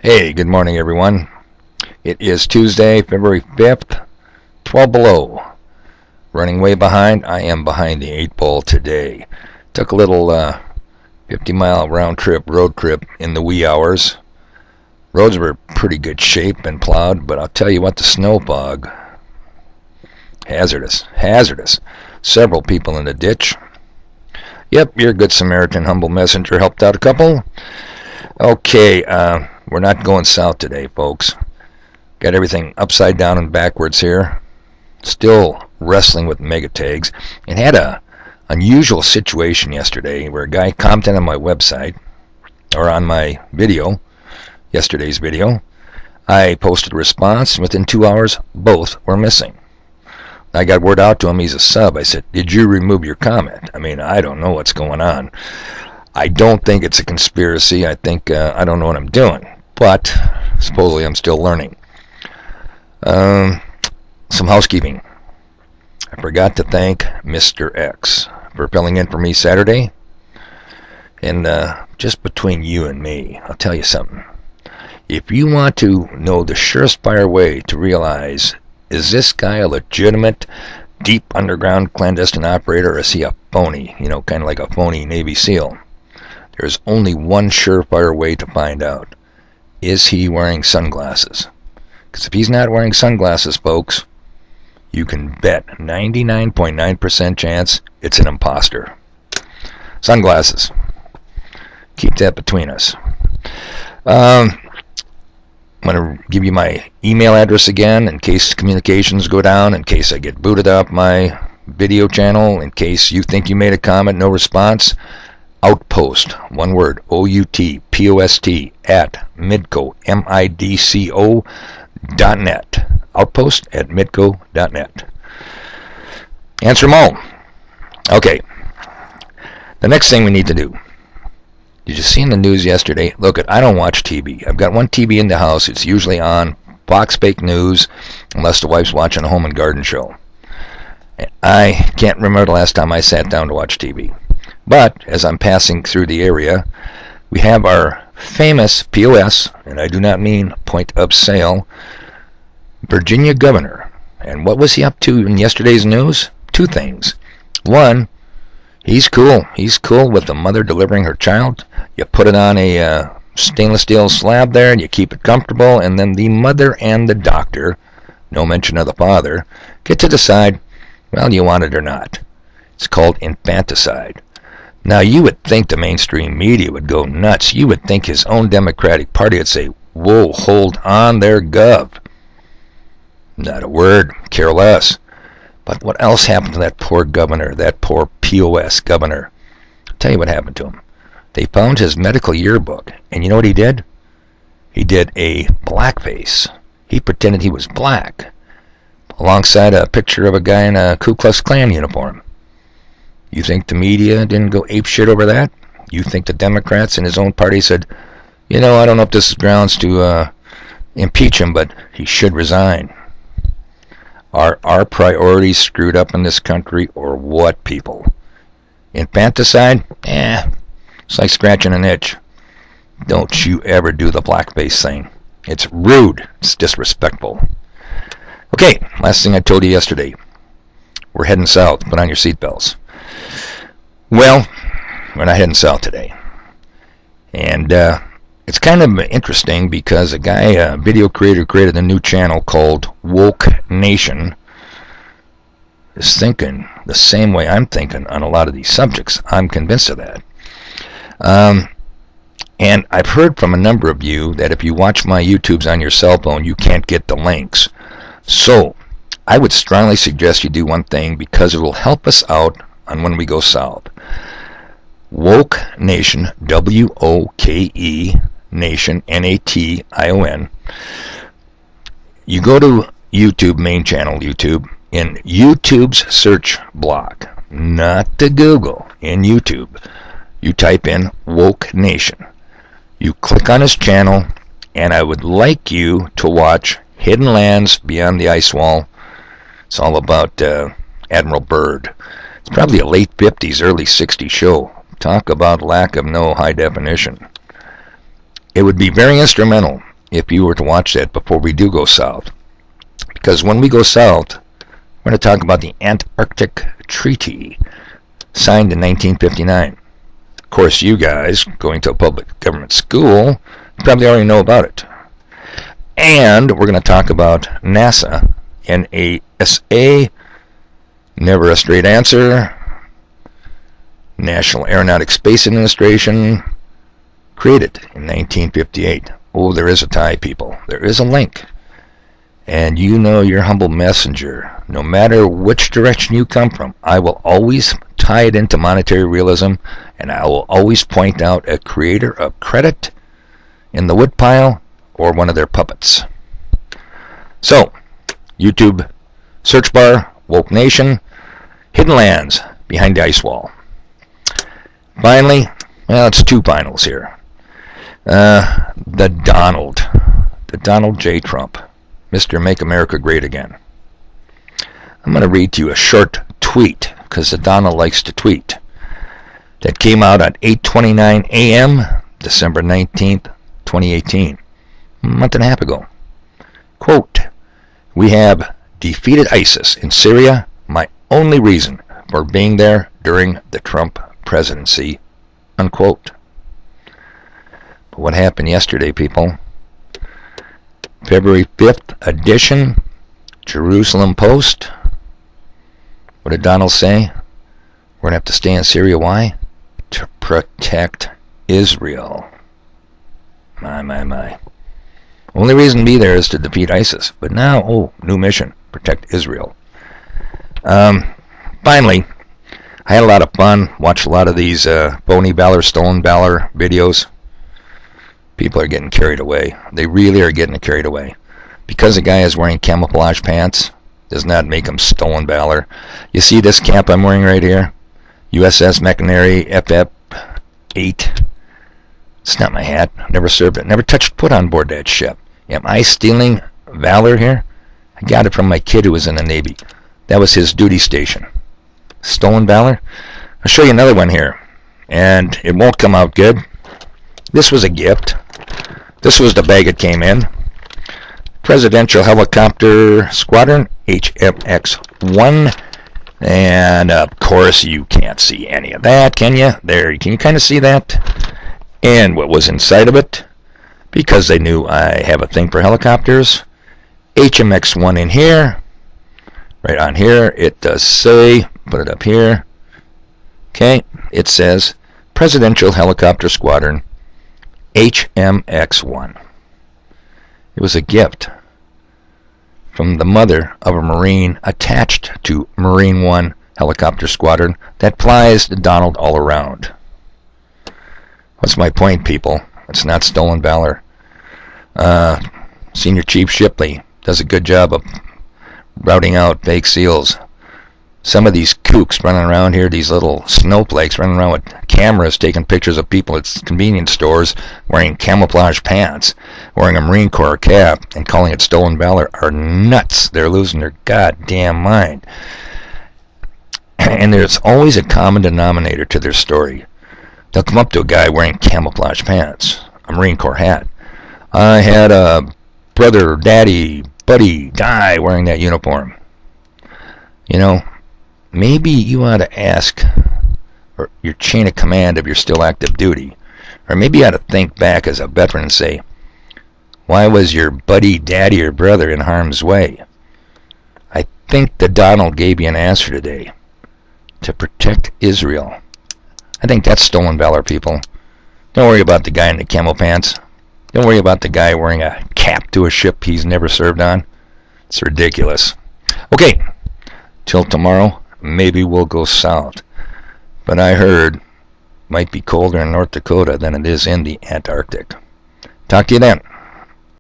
Hey, good morning, everyone. It is Tuesday, February 5th, 12 below. Running way behind. I am behind the 8 ball today. Took a little 50-mile round road trip in the wee hours. Roads were pretty good shape and plowed, but I'll tell you what, the snow fog, hazardous. Several people in the ditch. Yep, your good Samaritan humble messenger helped out a couple. Okay, we're not going south today, folks. Got everything upside down and backwards here. Still wrestling with mega tags. And had a unusual situation yesterday where a guy commented on my website, or on my video, yesterday's video. I posted a response, and within 2 hours, both were missing. I got word out to him, he's a sub. I said, did you remove your comment? I mean, I don't know what's going on. I don't think it's a conspiracy. I think I don't know what I'm doing. But supposedly I'm still learning. Some housekeeping. I forgot to thank Mr. X for filling in for me Saturday. And just between you and me, I'll tell you something. If you want to know the surefire way to realize, is this guy a legitimate, deep underground clandestine operator, or is he a phony? You know, kind of like a phony Navy SEAL. There's only one surefire way to find out. Is he wearing sunglasses? Because if he's not wearing sunglasses, folks, you can bet 99.9% chance it's an imposter. Sunglasses. Keep that between us. I'm going to give you my email address again in case communications go down, in case I get booted off my video channel, in case you think you made a comment, no response. Outpost, one word, OUTPOST, at midco, midco.net. Outpost at midco.net. Answer them all. Okay. The next thing we need to do. Did you see in the news yesterday? Look, I don't watch TV. I've got one TV in the house. It's usually on Fox Fake News, unless the wife's watching a home and garden show. I can't remember the last time I sat down to watch TV. But as I'm passing through the area, we have our famous POS, and I do not mean point of sale, Virginia governor. And what was he up to in yesterday's news? Two things. One, he's cool. He's cool with the mother delivering her child. You put it on a stainless steel slab there, and you keep it comfortable, and then the mother and the doctor, no mention of the father, get to decide, well, you want it or not. It's called infanticide. Now, you would think the mainstream media would go nuts. You would think his own Democratic Party would say, whoa, hold on there, Gov. Not a word, care less. But what else happened to that poor governor, that poor POS governor? I'll tell you what happened to him. They found his medical yearbook, and you know what he did? He did a blackface. He pretended he was black, alongside a picture of a guy in a Ku Klux Klan uniform. You think the media didn't go apeshit over that? You think the Democrats in his own party said, you know, I don't know if this is grounds to impeach him, but he should resign? Are our priorities screwed up in this country, or what, people? Infanticide? It's like scratching an itch. Don't you ever do the blackface thing. It's rude. It's disrespectful. Okay, last thing I told you yesterday. We're heading south. Put on your seatbelts. Well, we're not heading south today. And it's kind of interesting because a guy, a video creator, created a new channel called Woke Nation, is thinking the same way I'm thinking on a lot of these subjects. I'm convinced of that. And I've heard from a number of you that if you watch my YouTubes on your cell phone, you can't get the links. So I would strongly suggest you do one thing, because it will help us out on when we go south. Woke Nation, W-O-K-E Nation, N-A-T-I-O-N. You go to YouTube, main channel YouTube, in YouTube's search block, not to Google, in YouTube. You type in Woke Nation. You click on his channel, and I would like you to watch Hidden Lands Beyond the Ice Wall. It's all about Admiral Byrd. It's probably a late 50s, early 60s show. Talk about lack of no high definition. It would be very instrumental if you were to watch that before we do go south. Because when we go south, we're going to talk about the Antarctic Treaty, signed in 1959. Of course, you guys, going to a public government school, probably already know about it. And we're going to talk about NASA, NASA, never a straight answer, National Aeronautics Space Administration, created in 1958. Oh, there is a tie, people. There is a link. And you know your humble messenger. No matter which direction you come from, I will always tie it into monetary realism, and I will always point out a creator of credit in the woodpile or one of their puppets. So, YouTube, search bar, Woke Nation, Hidden Lands, Behind the Ice Wall. Finally, well, it's two finals here. The Donald J. Trump, Mr. Make America Great Again. I'm going to read to you a short tweet, because the Donald likes to tweet, that came out at 8:29 a.m., December 19th, 2018, a month and a half ago. Quote, "We have defeated ISIS in Syria, my only reason for being there during the Trump presidency." Unquote. But what happened yesterday, people? February 5th edition, Jerusalem Post. What did Donald say? We're going to have to stay in Syria. Why? To protect Israel. My. Only reason to be there is to defeat ISIS. But now, new mission. Protect Israel. Finally, I had a lot of fun. Watched a lot of these phony Valor, stolen Valor videos. People are getting carried away. They really are getting carried away. Because a guy is wearing camouflage pants does not make him stolen Valor. You see this cap I'm wearing right here? USS McNary FF-8. It's not my hat. Never served it. Never touched foot on board that ship. Am I stealing Valor here? I got it from my kid who was in the Navy. That was his duty station. Stolen Valor? I'll show you another one here. And it won't come out good. This was a gift. This was the bag it came in. Presidential Helicopter Squadron, HMX-1. And of course you can't see any of that, can you? There, can you kind of see that? And what was inside of it? Because they knew I have a thing for helicopters. HMX-1 in here. Right on here, it does say, put it up here. Okay, it says Presidential Helicopter Squadron, HMX-1. It was a gift from the mother of a Marine attached to Marine 1 Helicopter Squadron that flies the Donald all around. What's my point, people? It's not stolen Valor. Senior Chief Shipley does a good job of routing out fake SEALs. Some of these kooks running around here, these little snowflakes running around with cameras taking pictures of people at convenience stores wearing camouflage pants, wearing a Marine Corps cap, and calling it stolen Valor are nuts. They're losing their goddamn mind. And there's always a common denominator to their story. They'll come up to a guy wearing camouflage pants, a Marine Corps hat. I had a brother, daddy, buddy die wearing that uniform. You know, maybe you ought to ask your chain of command if you're still active duty. Or maybe you ought to think back as a veteran and say, why was your buddy, daddy, or brother in harm's way? I think the Donald gave you an answer today. To protect Israel. I think that's stolen Valor, people. Don't worry about the guy in the camo pants. Don't worry about the guy wearing a cap to a ship he's never served on. It's ridiculous. Okay, till tomorrow, maybe we'll go south. But I heard it might be colder in North Dakota than it is in the Antarctic. Talk to you then.